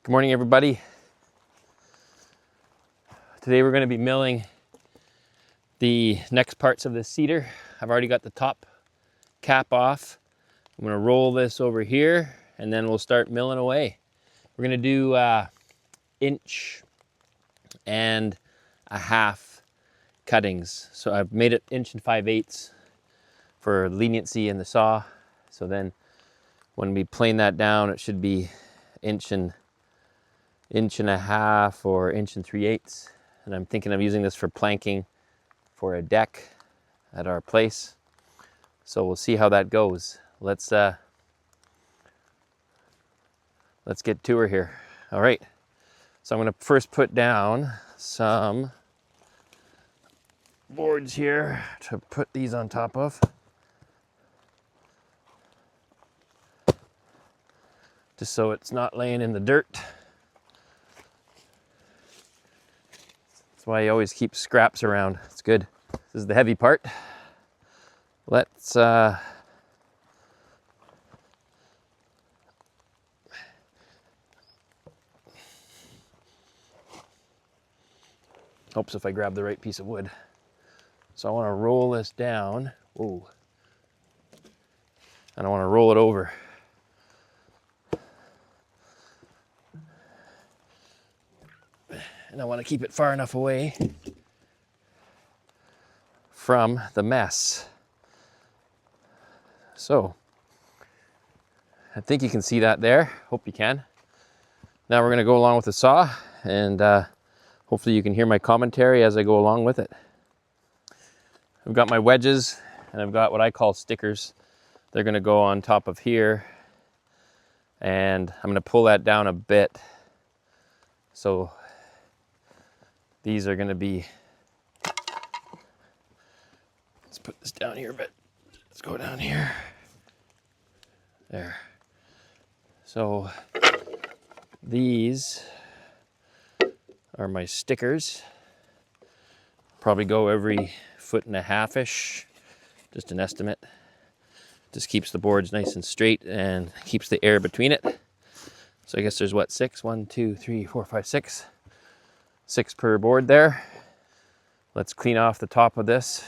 Good morning, everybody. Today we're going to be milling the next parts of this cedar. I've already got the top cap off. I'm going to roll this over here and then we'll start milling away. We're going to do 1.5 inch cuttings. So I've made it 1 5/8 inches for leniency in the saw. So then when we plane that down, it should be 1.5 inches or 1 3/8 inches. And I'm thinking of using this for planking for a deck at our place. So we'll see how that goes. Let's get to her here. All right. So I'm going to first put down some boards here to put these on top of. Just so it's not laying in the dirt. That's why you always keep scraps around. It's good. This is the heavy part. Let's helps if I grab the right piece of wood. So I want to roll this down. Whoa. And I want to roll it over. And I want to keep it far enough away from the mess. So I think you can see that there. Hope you can. Now we're going to go along with the saw, and hopefully you can hear my commentary as I go along with it. I've got my wedges and I've got what I call stickers. They're going to go on top of here, and I'm going to pull that down a bit. So these are going to be, let's put this down here a bit. Let's go down here. There. So these are my stickers. Probably go every 1.5-ish, just an estimate. Just keeps the boards nice and straight and keeps the air between it. So I guess there's what, 6? 1, 2, 3, 4, 5, 6. 6 per board there. Let's clean off the top of this.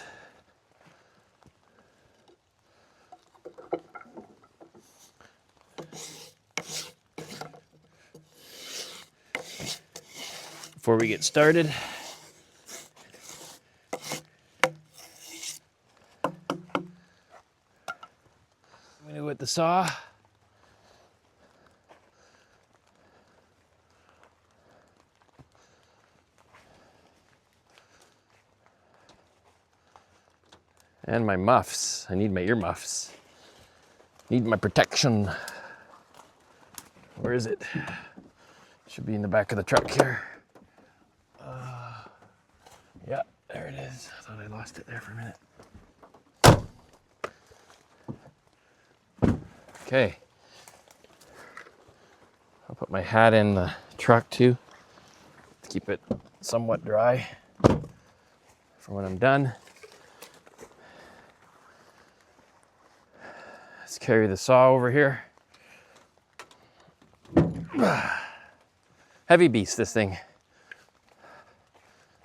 Before we get started, I'm going to go with the saw. And my muffs. I need my ear muffs. Need my protection. Where is it? Should be in the back of the truck here. Yeah, there it is. I thought I lost it there for a minute. Okay. I'll put my hat in the truck too, to keep it somewhat dry for when I'm done. Let's carry the saw over here. Heavy beast, this thing.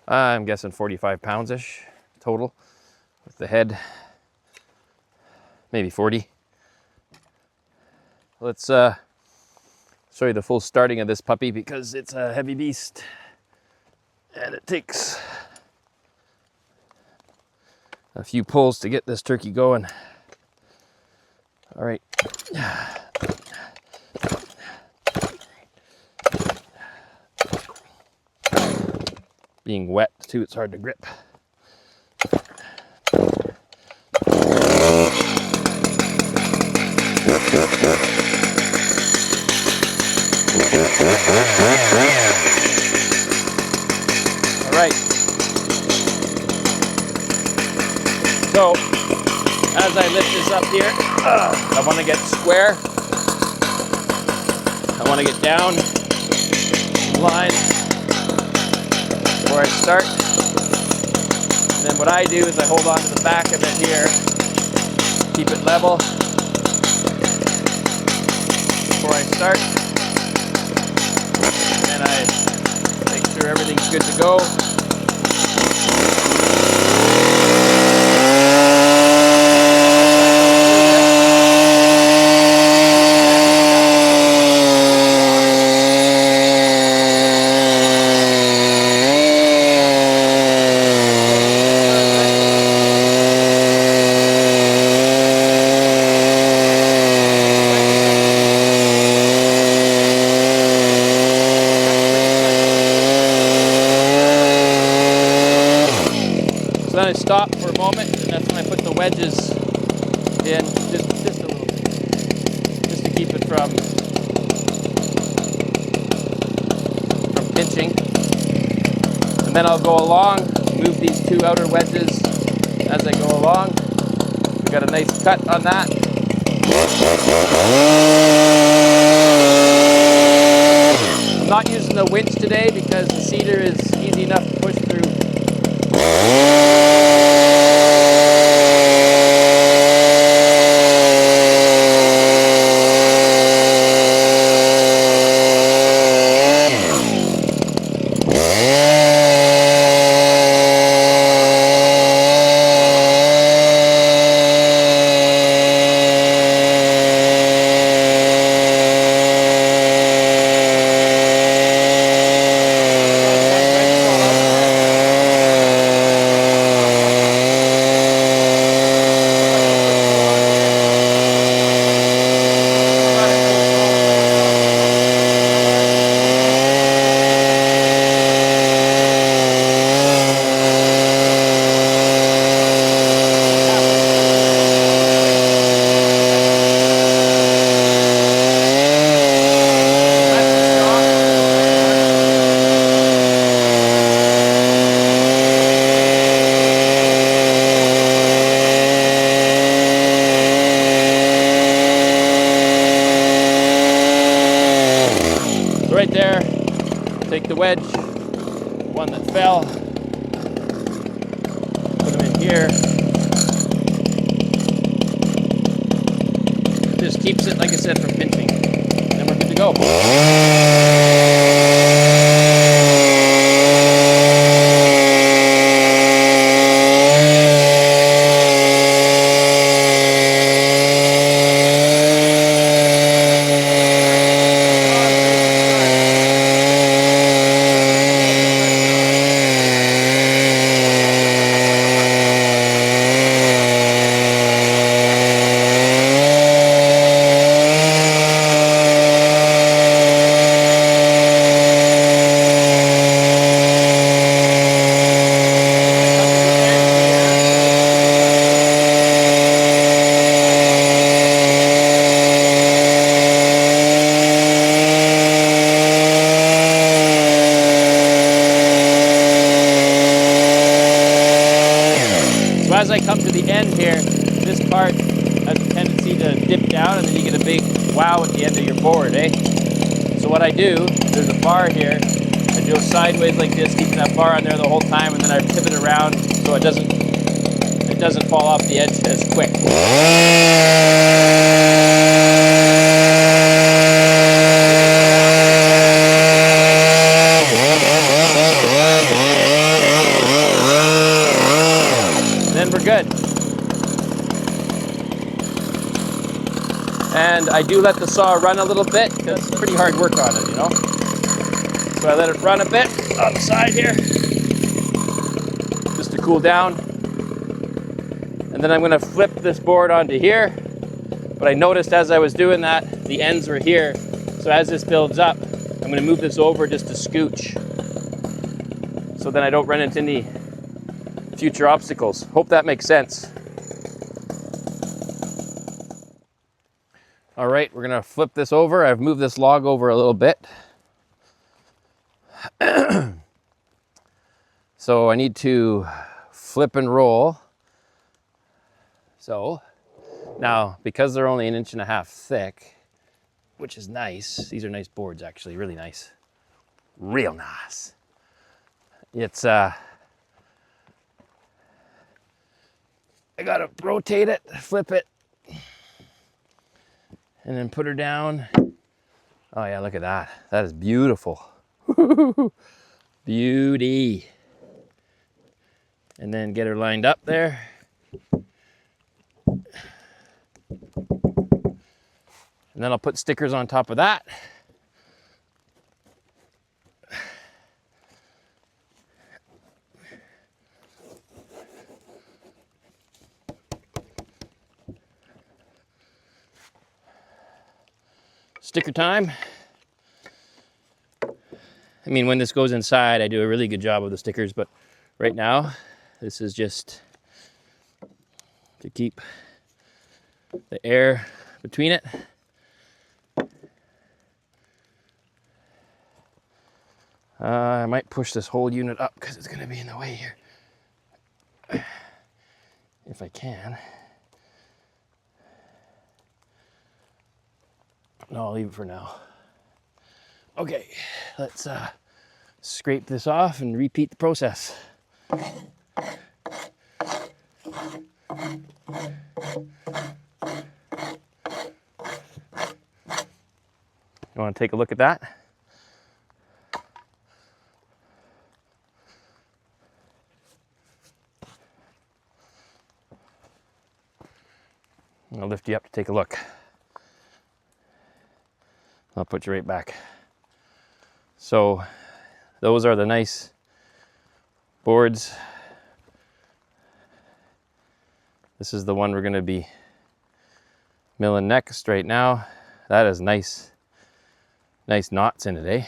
I'm guessing 45 pounds-ish total with the head, maybe 40. Let's show you the full starting of this puppy because it's a heavy beast and it takes a few pulls to get this turkey going. All right. Being wet too, it's hard to grip. All right. So as I lift this up here, I want to get square. I want to get down line where I start. And then what I do is I hold on to the back of it here, keep it level before I start. everything's good to go. So then I stop for a moment, and that's when I put the wedges in, just a little bit, just to keep it from pinching. And then I'll go along, move these two outer wedges as I go along. We got a nice cut on that. I'm not using the winch today because the Cedar is easy enough to push through. Right there, take the wedge, one that fell, put them in here. Just keeps it, like I said, from pinching. And then we're good to go. So as I come to the end here, this part has a tendency to dip down and then you get a big wow at the end of your board, eh? So what I do, there's a bar here, I go sideways like this, keeping that bar on there the whole time, and then I pivot around so it doesn't fall off the edge as quick. Then we're good. And I do let the saw run a little bit because it's pretty hard work on it, you know. So I let it run a bit on the side here, just to cool down. And then I'm going to flip this board onto here. But I noticed as I was doing that, the ends were here. So as this builds up, I'm going to move this over just to scooch, so then I don't run into any future obstacles. Hope that makes sense. All right, we're gonna flip this over. I've moved this log over a little bit. So I need to flip and roll. So now, because they're only 1.5 inches thick, which is nice. These are nice boards, actually, really nice. Real nice. It's I gotta rotate it, flip it, and then put her down. Oh yeah, look at that. That is beautiful. Beauty. And then get her lined up there. And then I'll put stickers on top of that. Sticker time. I mean, when this goes inside, I do a really good job of the stickers, but right now, this is just to keep the air between it. I might push this whole unit up because it's going to be in the way here. If I can. No, I'll leave it for now. Okay, let's scrape this off and repeat the process. You want to take a look at that? I'll lift you up to take a look. I'll put you right back. So those are the nice boards. This is the one we're going to be milling next right now. That is nice knots in it, eh?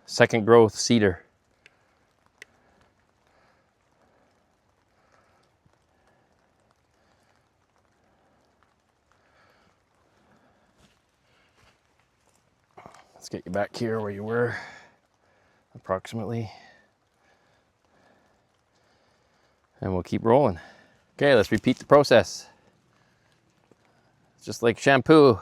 Second growth cedar. Let's get you back here where you were, approximately. And we'll keep rolling. Okay, let's repeat the process. It's just like shampoo.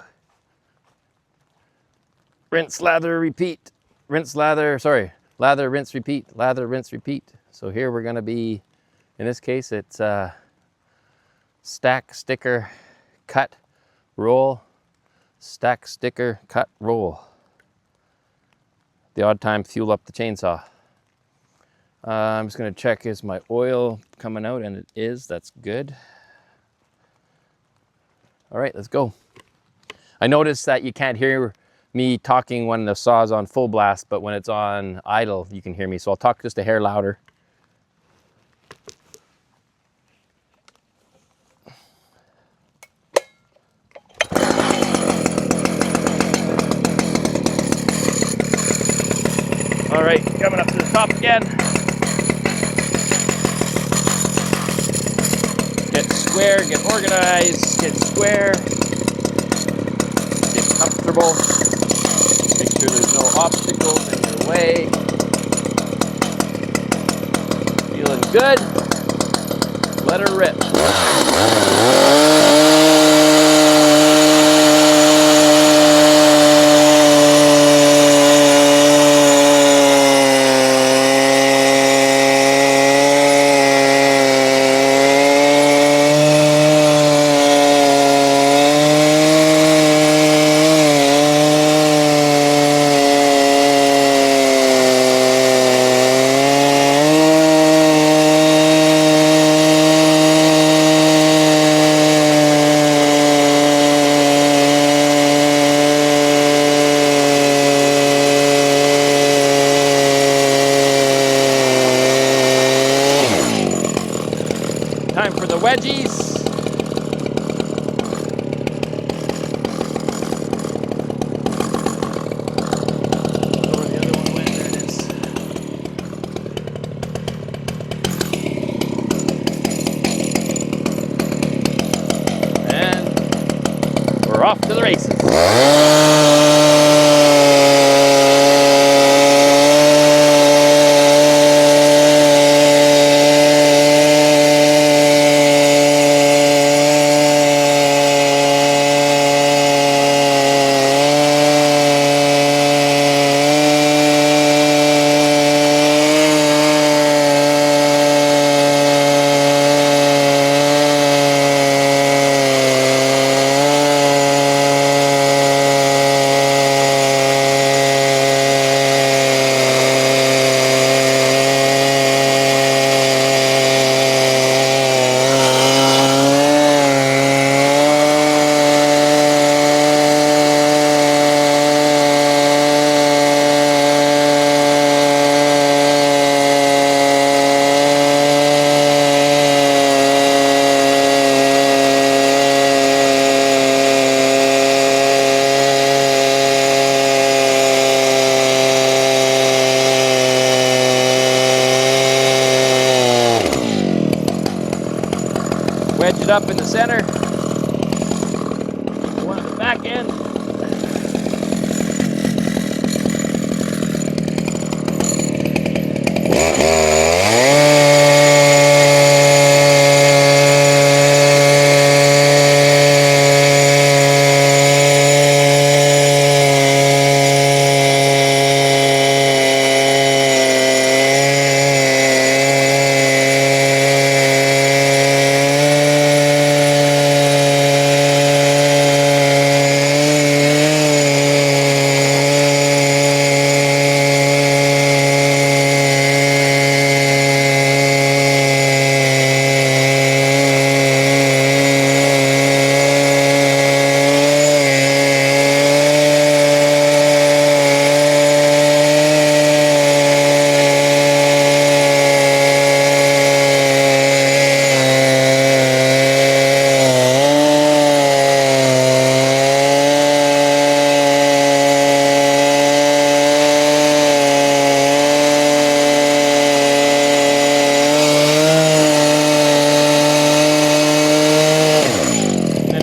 Rinse, lather, repeat. Rinse, lather, sorry. Lather, rinse, repeat. Lather, rinse, repeat. So here we're gonna be, in this case, it's stack, sticker, cut, roll. Stack, sticker, cut, roll. The odd time fuel up the chainsaw. I'm just going to check, is my oil coming out? And it is. That's good. All right, let's go. I noticed that you can't hear me talking when the saw's on full blast, but when it's on idle, you can hear me. So I'll talk just a hair louder. All right, coming up to the top again. Get square, get organized, get square, get comfortable. Make sure there's no obstacles in your way. Feeling good? Let her rip. Time for the wedgies. Where the other one went, there it is. And we're off to the races. it up in the center. One at the back end.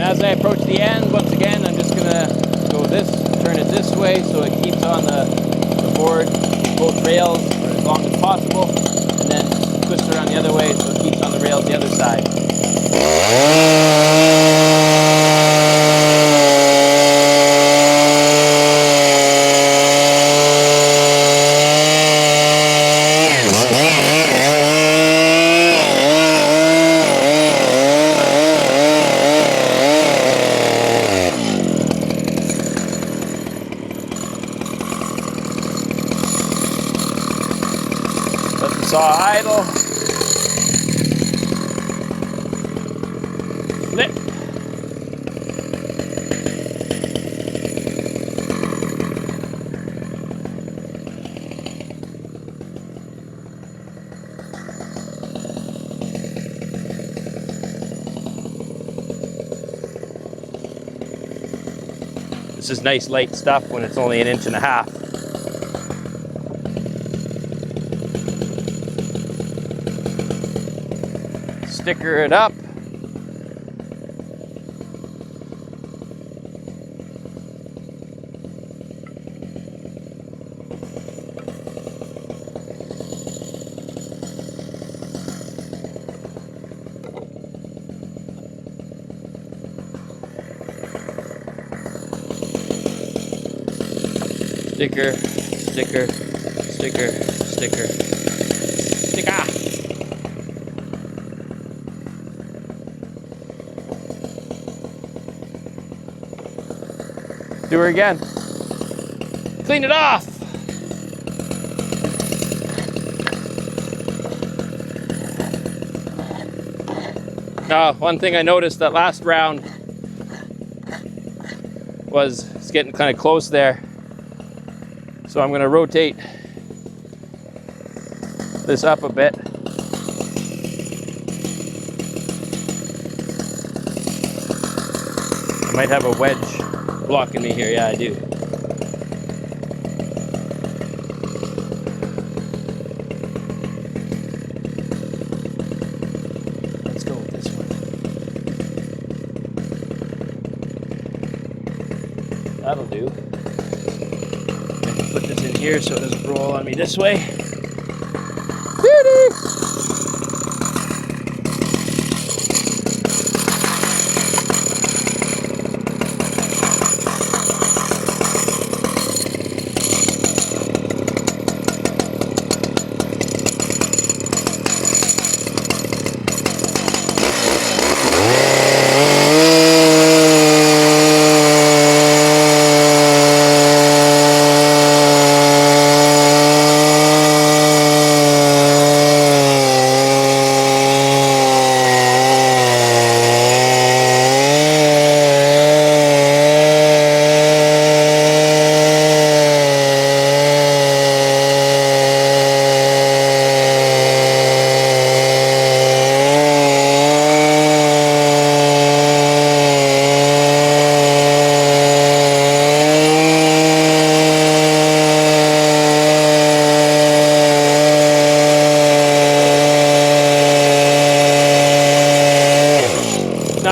As I approach the end, once again, I'm just gonna turn it this way so it keeps on the board, both rails for as long as possible, and then twist around the other way so it keeps on the rails the other side. Let the saw idle. Flip. This is nice light stuff when it's only 1.5 inches. Sticker it up. Sticker, sticker, sticker, sticker, sticker. Do her again. Clean it off. Now, one thing I noticed that last round was it's getting kind of close there. So I'm going to rotate this up a bit. I might have a wedge blocking me here. Yeah, I do. Let's go with this one. That'll do. I can put this in here so it doesn't roll on me this way. Woo-doo!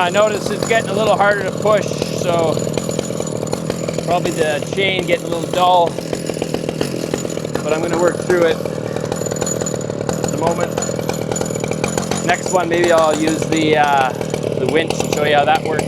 I noticed it's getting a little harder to push, so probably the chain getting a little dull, but I'm going to work through it at the moment. Next one, maybe I'll use the winch and show you how that works.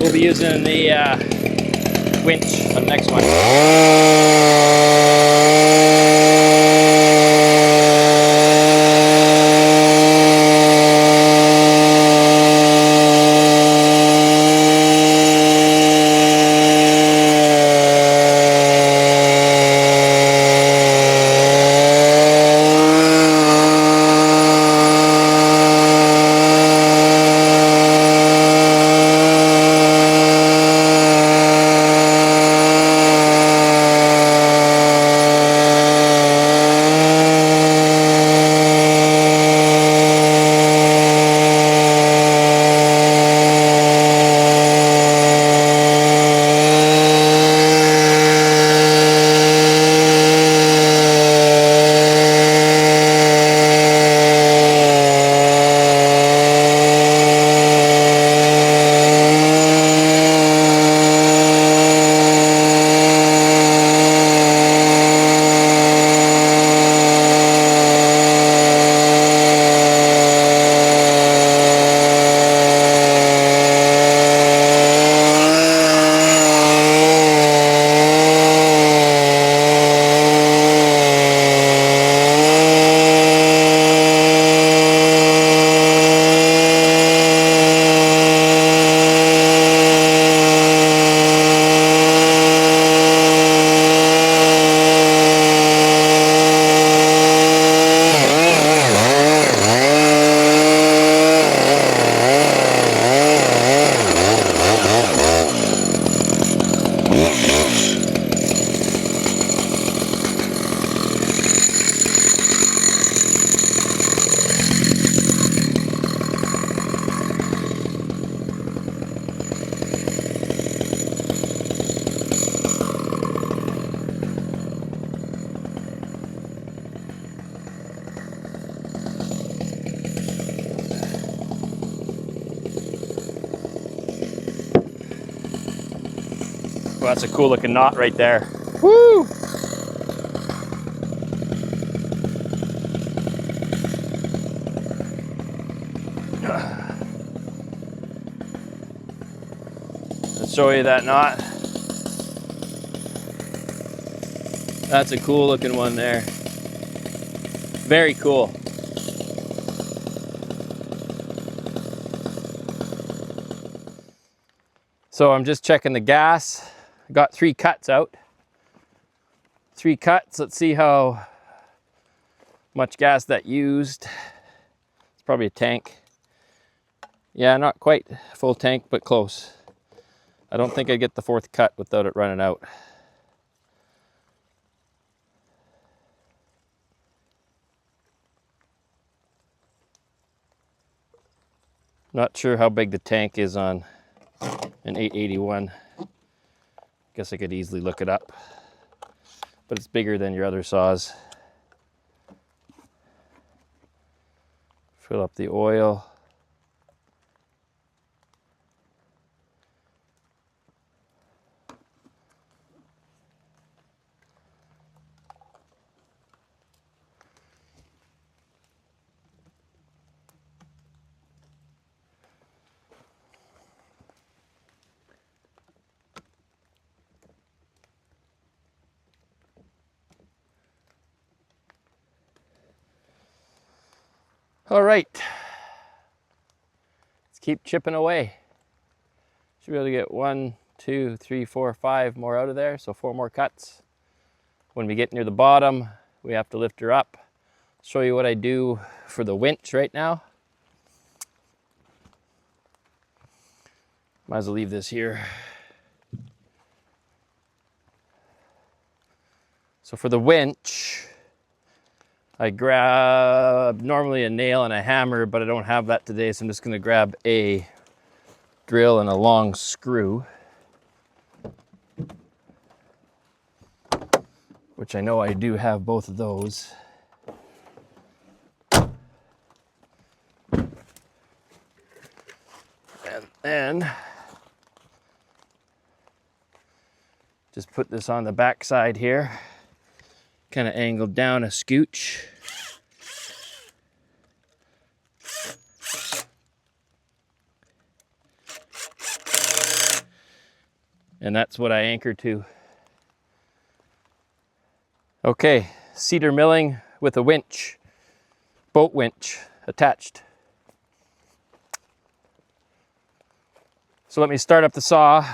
We'll be using the winch on the next one. Well, that's a cool looking knot right there. Woo! Let's show you that knot. That's a cool looking one there. Very cool. So I'm just checking the gas. Got 3 cuts out. 3 cuts. Let's see how much gas that used. probably a tank. Yeah, not quite full tank, but close. I don't think I'd get the 4th cut without it running out. Not sure how big the tank is on an 881. Guess I could easily look it up. But it's bigger than your other saws. Fill up the oil. All right, let's keep chipping away. Should be able to get 1, 2, 3, 4, 5 more out of there, so 4 more cuts. When we get near the bottom, we have to lift her up. I'll show you what I do for the winch right now. Might as well leave this here. So for the winch, I grab normally a nail and a hammer, but I don't have that today, so I'm just gonna grab a drill and a long screw, which I know I do have both of those. And then just put this on the back side here. Kind of angled down a scooch. And that's what I anchor to. Okay, cedar milling with a winch, boat winch attached. So let me start up the saw.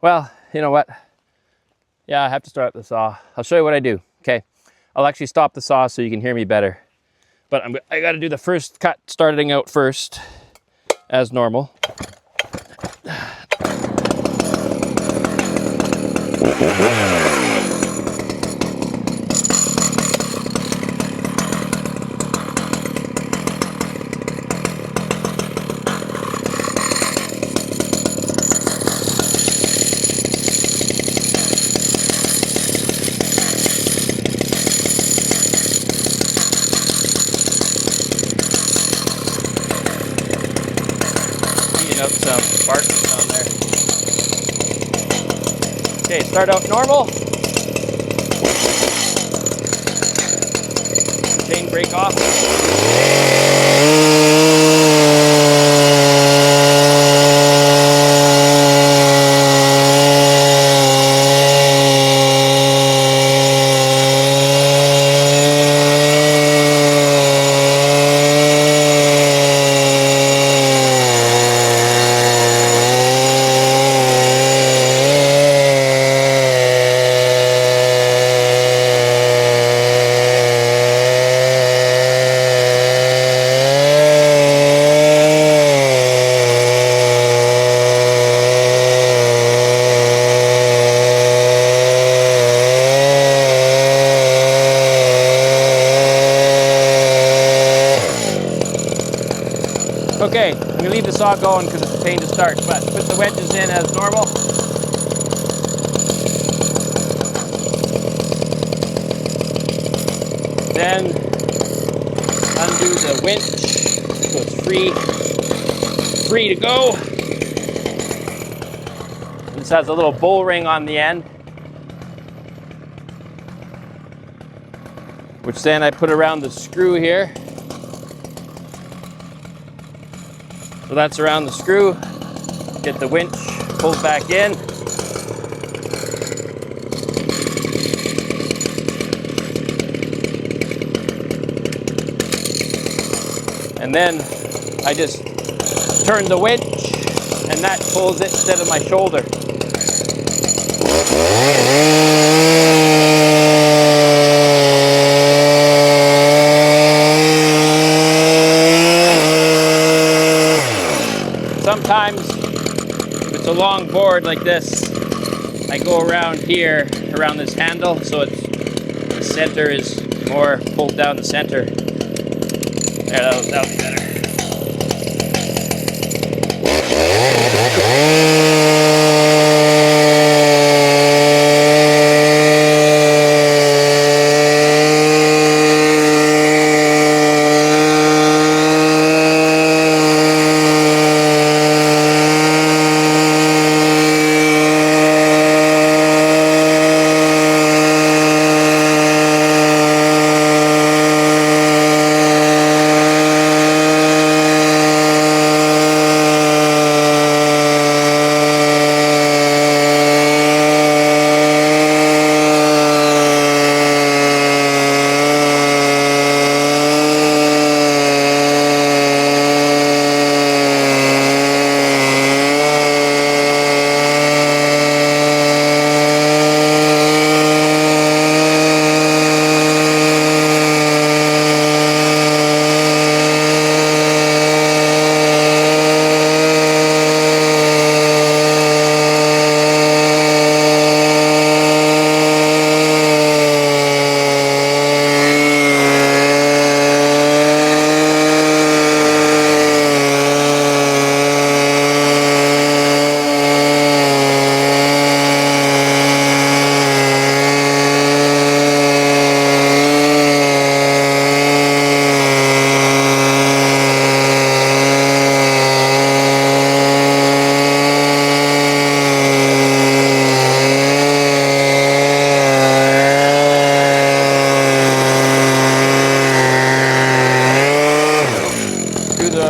Well, you know what? Yeah, I have to start up the saw. I'll show you what I do, okay? I'll actually stop the saw so you can hear me better. But I gotta do the first cut starting out first, as normal. Out some bark down there. Okay, start out normal. Chain brake off. Okay, I'm gonna leave the saw going because it's a pain to start, but put the wedges in as normal. Then undo the winch so it's free to go. This has a little bull ring on the end, which then I put around the screw here. So that's around the screw. Get the winch pulled back in. And then I just turn the winch and that pulls it instead of my shoulder. sometimes if it's a long board like this, I go around here, around this handle, so the center is more pulled down the center. There, that'll be better.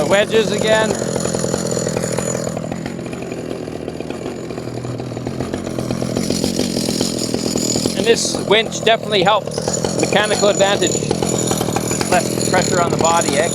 Wedges again. And this winch definitely helps. Mechanical advantage. Less pressure on the body, eh?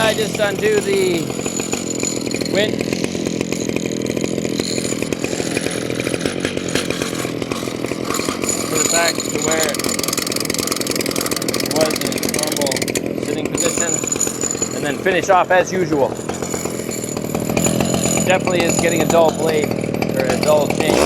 I just undo the winch. back to where it was in its normal sitting position, and then finish off as usual. Definitely is getting a dull blade, or a dull chain.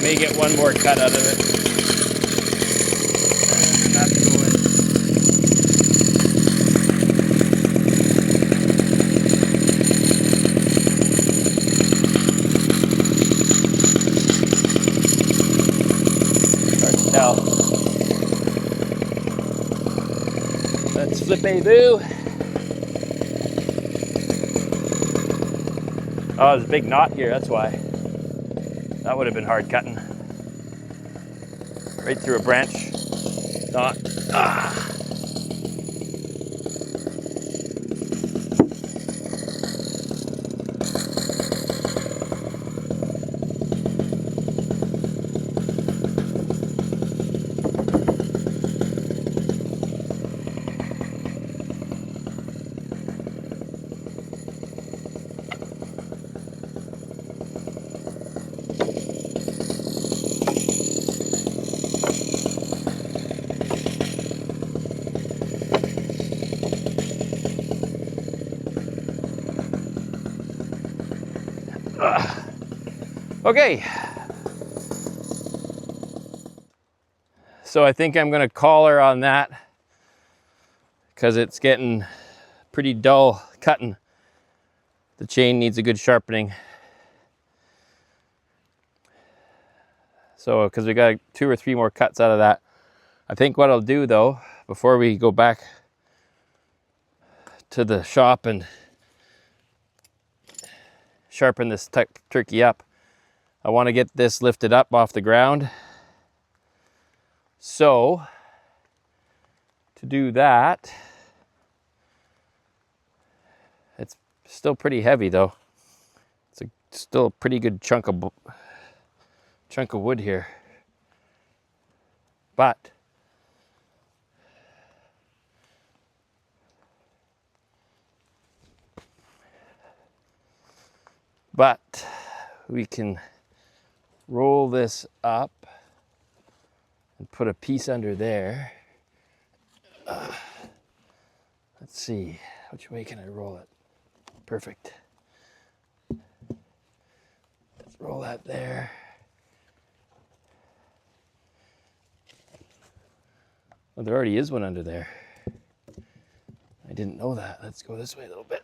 May get one more cut out of it. And that's going. Hard to tell. Let's flip a boo. Oh, there's a big knot here, that's why. That would have been hard cutting. Right through a branch knot. Ah. Okay, so I think I'm gonna call her on that because it's getting pretty dull cutting. The chain needs a good sharpening. So, because we got 2 or 3 more cuts out of that. I think what I'll do though, before we go back to the shop and sharpen this turkey up, I want to get this lifted up off the ground. So, to do that, it's still pretty heavy though. It's still a pretty good chunk of wood here. But we can roll this up and put a piece under there. Let's see, which way can I roll it? Perfect. Let's roll that there. Oh, there already is one under there. I didn't know that. Let's go this way a little bit.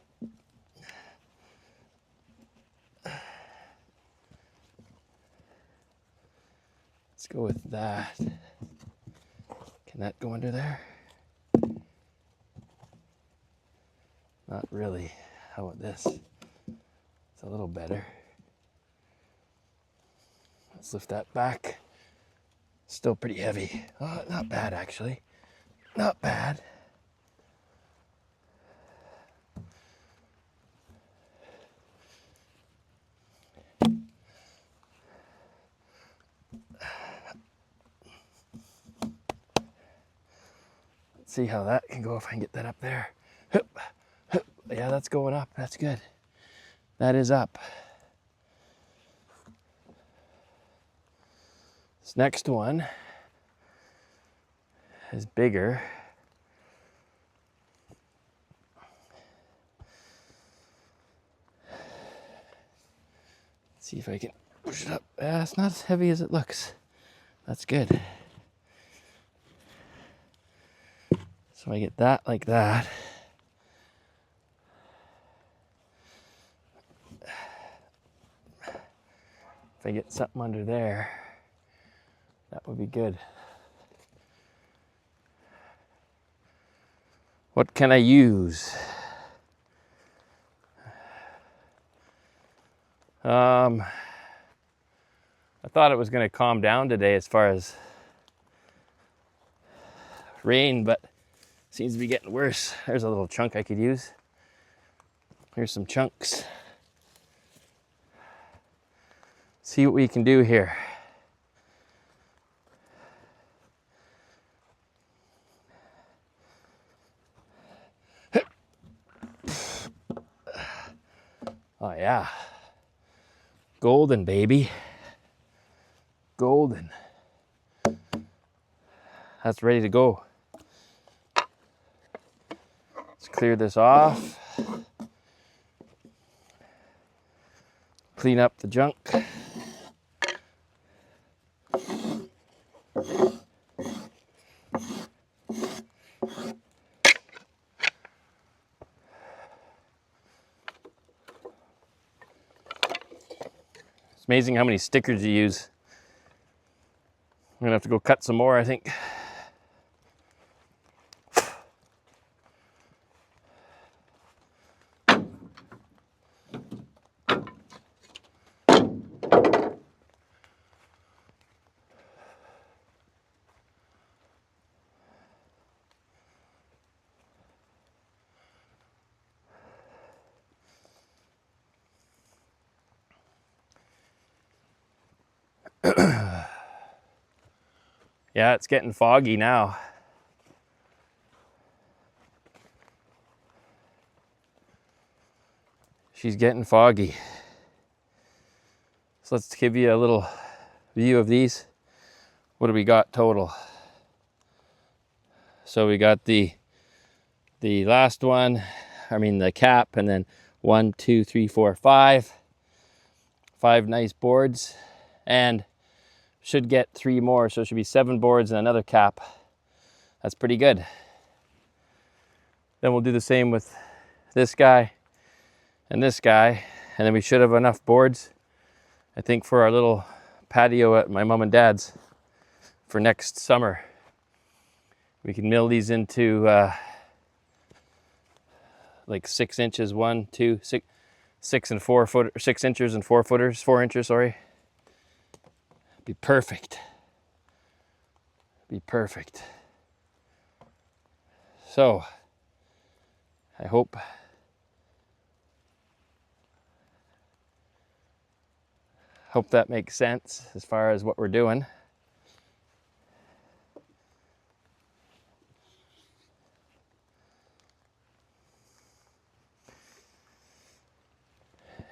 Let's go with that. Can that go under there? Not really. How about this? It's a little better. Let's lift that back. Still pretty heavy. Oh, not bad actually. Not bad. Let's see how that can go if I can get that up there. Yeah, that's going up. That's good. That is up. This next one is bigger. Let's see if I can push it up. Yeah, it's not as heavy as it looks. That's good. So I get that like that. If I get something under there, that would be good. What can I use? I thought it was going to calm down today as far as rain, but seems to be getting worse. There's a little chunk I could use. Here's some chunks. See what we can do here. Oh yeah. Golden, baby. Golden. That's ready to go. Let's clear this off. Clean up the junk. It's amazing how many stickers you use. I'm gonna have to go cut some more, I think. Yeah, it's getting foggy now. She's getting foggy. So let's give you a little view of these. What do we got total? So we got the last one, the cap, and then 1, 2, 3, 4, 5. 5 nice boards, and should get 3 more, so it should be 7 boards and another cap. That's pretty good. Then we'll do the same with this guy and this guy, and then we should have enough boards, I think, for our little patio at my mom and dad's for next summer. We can mill these into like 6 inches, 1, 2, 6 and 4 foot, 6 inches and 4 footers, 4 inches, sorry. Be perfect. Be perfect. So, I hope that makes sense as far as what we're doing.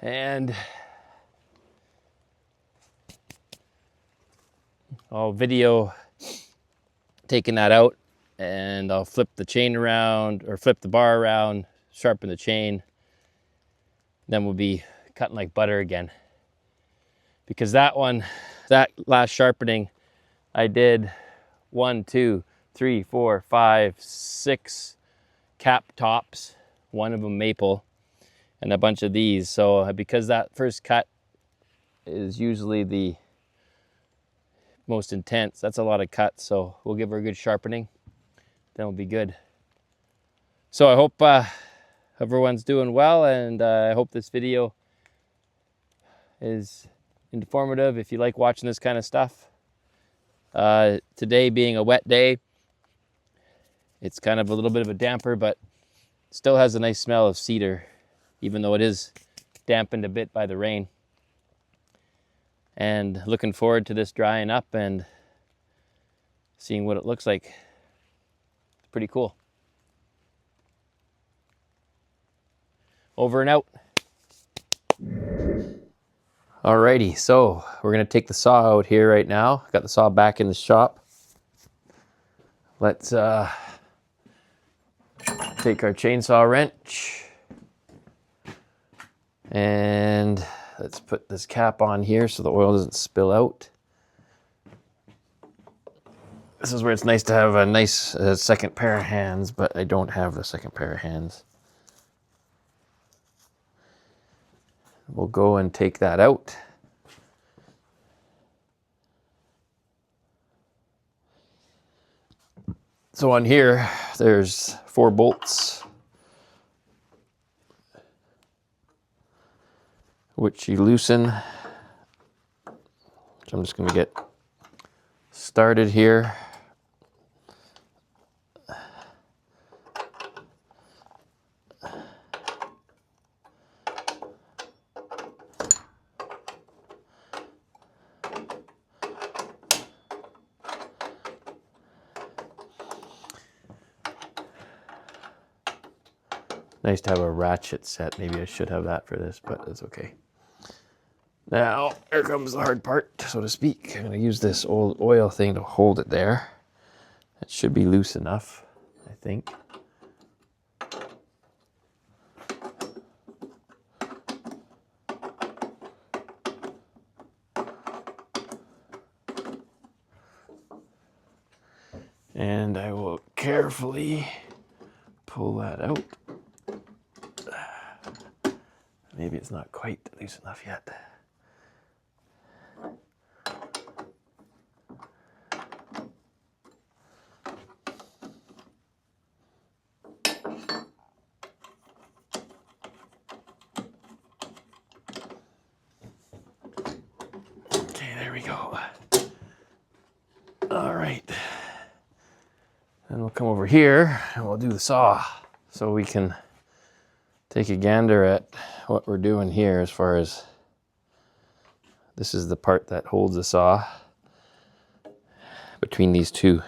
And I'll video taking that out, and I'll flip the chain around, or flip the bar around, sharpen the chain. Then we'll be cutting like butter again. Because that last sharpening, I did 1, 2, 3, 4, 5, 6 cap tops, one of them maple, and a bunch of these. So because that first cut is usually the most intense, that's a lot of cuts, so we'll give her a good sharpening, then we'll be good. So I hope everyone's doing well, and I hope this video is informative if you like watching this kind of stuff. Today being a wet day, it's kind of a little bit of a damper, but still has a nice smell of cedar, even though it is dampened a bit by the rain. And looking forward to this drying up and seeing what it looks like. It's pretty cool. Over and out. Alrighty, so we're gonna take the saw out here right now. Got the saw back in the shop. Let's take our chainsaw wrench and let's put this cap on here so the oil doesn't spill out. This is where it's nice to have a nice second pair of hands, but I don't have the second pair of hands. We'll go and take that out. So on here, there's 4 bolts, which you loosen. So I'm just going to get started here. Nice to have a ratchet set. Maybe I should have that for this, but it's okay. Now, here comes the hard part, so to speak. I'm going to use this old oil thing to hold it there. It should be loose enough, I think. And I will carefully pull that out. Maybe it's not quite loose enough yet. Okay, there we go. All right. Then we'll come over here and we'll do the saw so we can take a gander at what we're doing here as far as this is the part that holds the saw between these two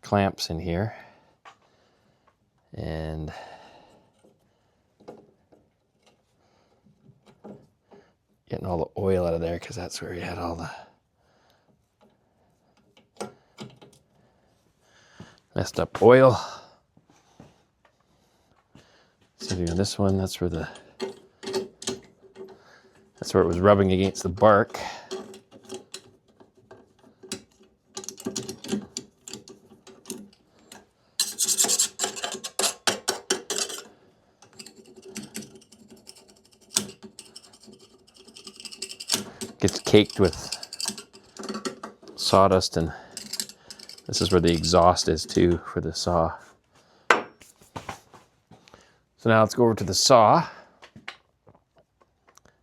clamps in here. And getting all the oil out of there because that's where you had all the messed up oil. So doing this one, that's where it was rubbing against the bark. Gets caked with sawdust, and this is where the exhaust is too for the saw. So now let's go over to the saw,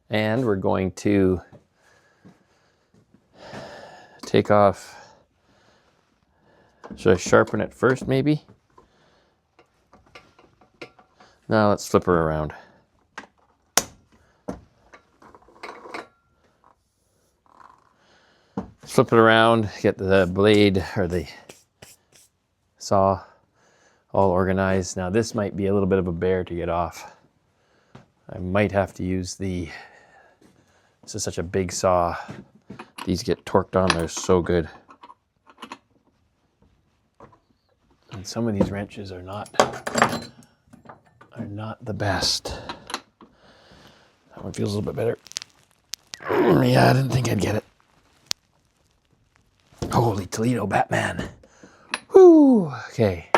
and we're going to take off. Should I sharpen it first maybe? Now let's flip her around. Flip it around, get the blade or the saw all organized. Now this might be a little bit of a bear to get off. I might have to use this is such a big saw. These get torqued on, they're so good. And some of these wrenches are not the best. That one feels a little bit better. Yeah, I didn't think I'd get it. Holy Toledo, Batman. Whoo! Okay.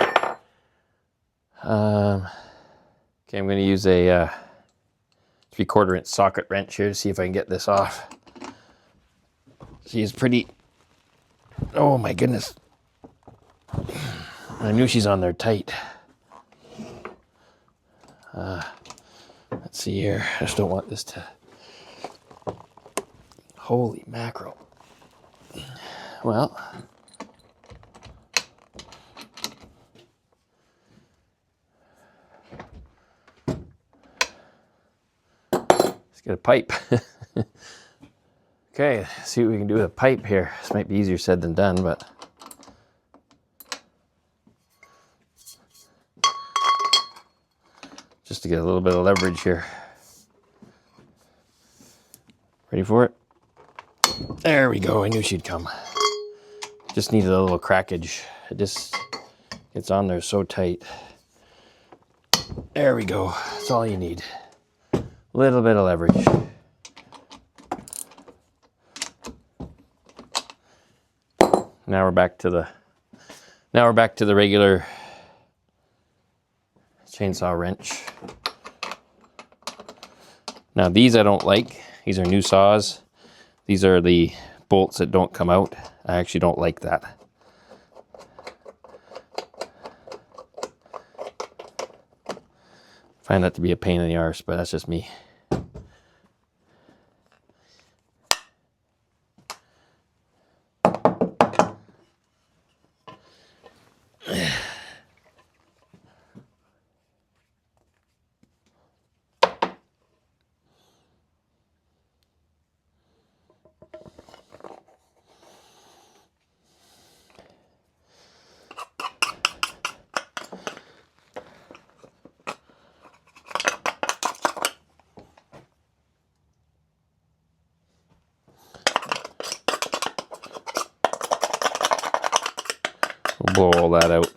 Okay, I'm going to use a 3/4 inch socket wrench here to see if I can get this off. She's pretty... Oh my goodness. I knew she's on there tight. Let's see here. I just don't want this to... Holy mackerel. Well, let's get a pipe. Okay, see what we can do with a pipe here. This might be easier said than done, but just to get a little bit of leverage here. Ready for it? There we go. I knew she'd come. Just needed a little crackage. It just gets on there so tight. There we go. That's all you need. A little bit of leverage. Now we're back to the regular chainsaw wrench. Now these I don't like. These are new saws. These are the bolts that don't come out. I actually don't like that. Find that to be a pain in the arse, but that's just me. blow all that out.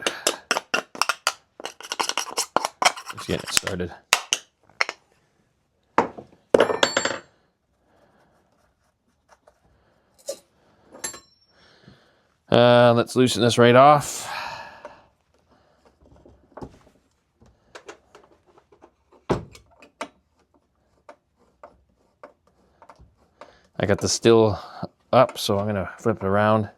Just getting it started. Let's loosen this right off. I got the still up, so I'm gonna flip it around.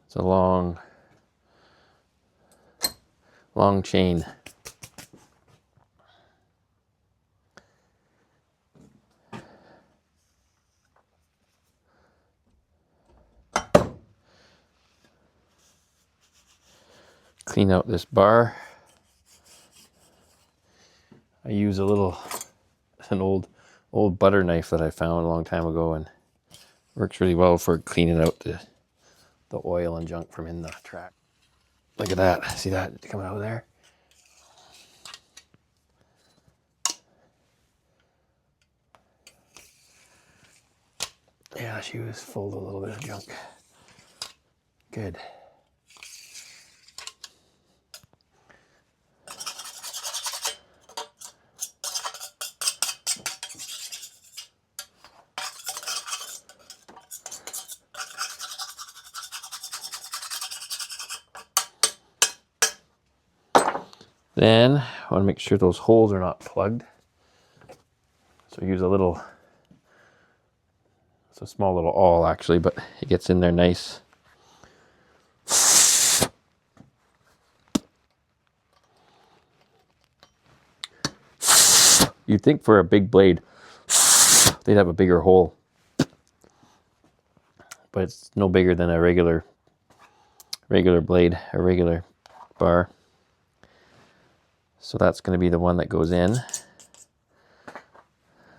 It's a long chain. Clean out this bar. I use an old butter knife that I found a long time ago, and works really well for cleaning out the oil and junk from in the track. Look at that. See that coming out of there? Yeah, she was full of a little bit of junk. Good. Then I want to make sure those holes are not plugged. So use it's a small little awl actually, but it gets in there nice. You'd think for a big blade, they'd have a bigger hole, but it's no bigger than a regular blade, a regular bar. So that's going to be the one that goes in.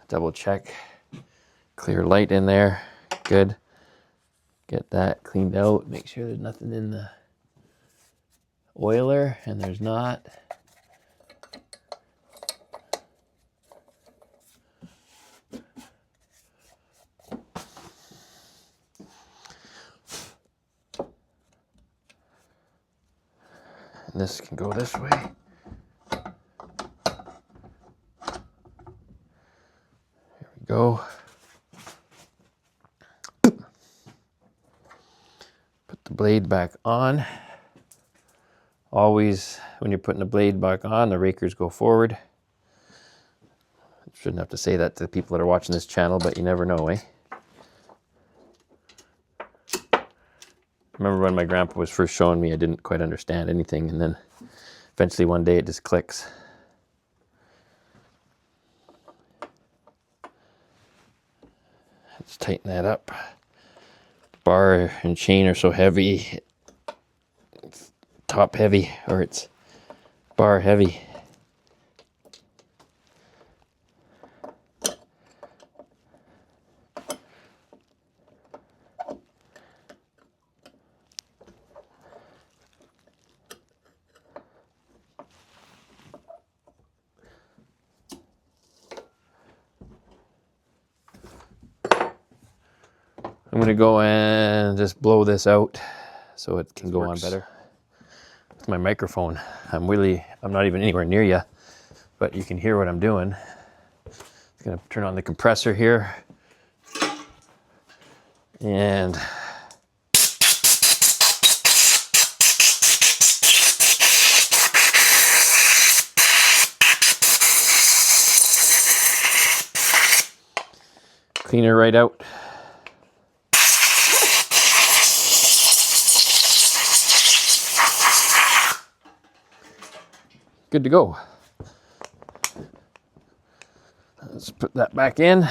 Double check. Clear light in there. Good. Get that cleaned out. Make sure there's nothing in the oiler, and there's not. And this can go this way. Here we go. Put the blade back on. Always, when you're putting the blade back on, the rakers go forward. I shouldn't have to say that to the people that are watching this channel, but you never know, eh? Remember when my grandpa was first showing me, I didn't quite understand anything, and then eventually one day it just clicks. Let's tighten that up. Bar and chain are so heavy. It's top heavy, or it's bar heavy. I'm going to go and just blow this out so it can go on better. With my microphone, I'm not even anywhere near you, but you can hear what I'm doing. I'm going to turn on the compressor here. And clean her right out. Good to go. Let's put that back in.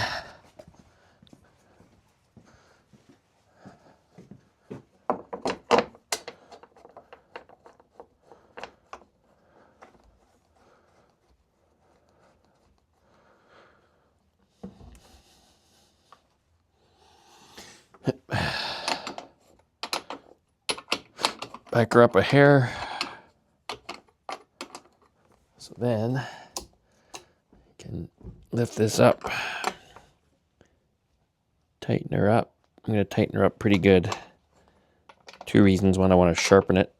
Back her up a hair. Then you can lift this up, tighten her up. I'm going to tighten her up pretty good. 2 reasons. One, I want to sharpen it.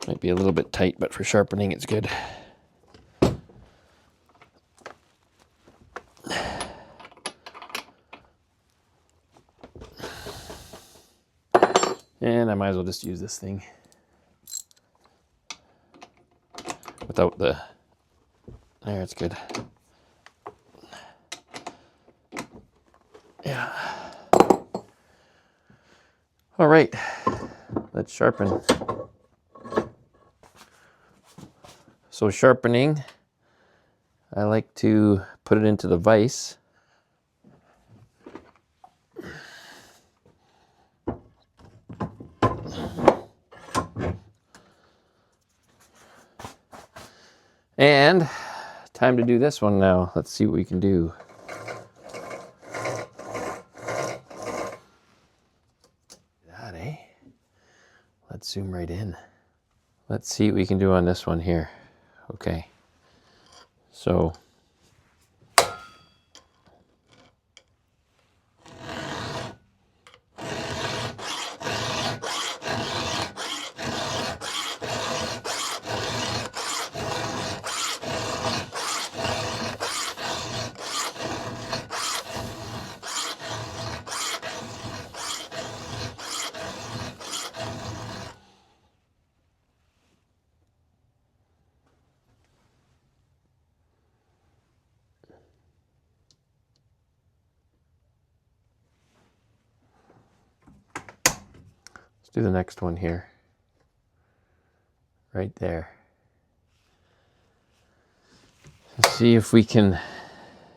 Might be a little bit tight, but for sharpening it's good. And I might as well just use this thing without the, there, it's good. Yeah. All right, let's sharpen. So sharpening, I like to put it into the vise. And time to do this one now. Let's see what we can do. That, eh? Let's zoom right in. Let's see what we can do on this one here. Okay. So let's do the next one here. Right there. Let's see if we can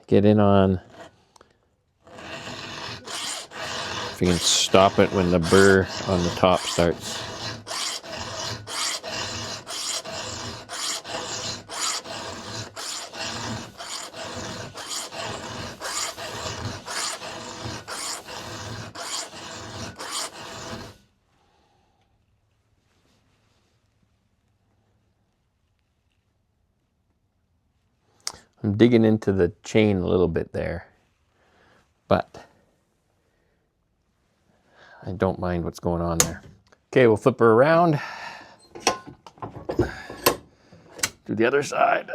get in on, if we can stop it when the burr on the top starts. I'm digging into the chain a little bit there, but I don't mind what's going on there. Okay, we'll flip her around. Do the other side.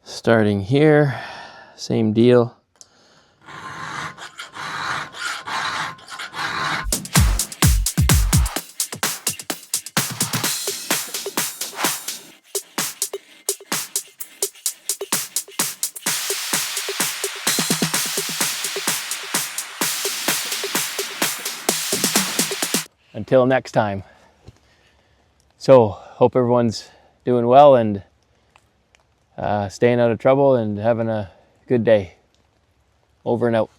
Starting here, same deal. Until next time. So, hope everyone's doing well and staying out of trouble and having a good day. Over and out.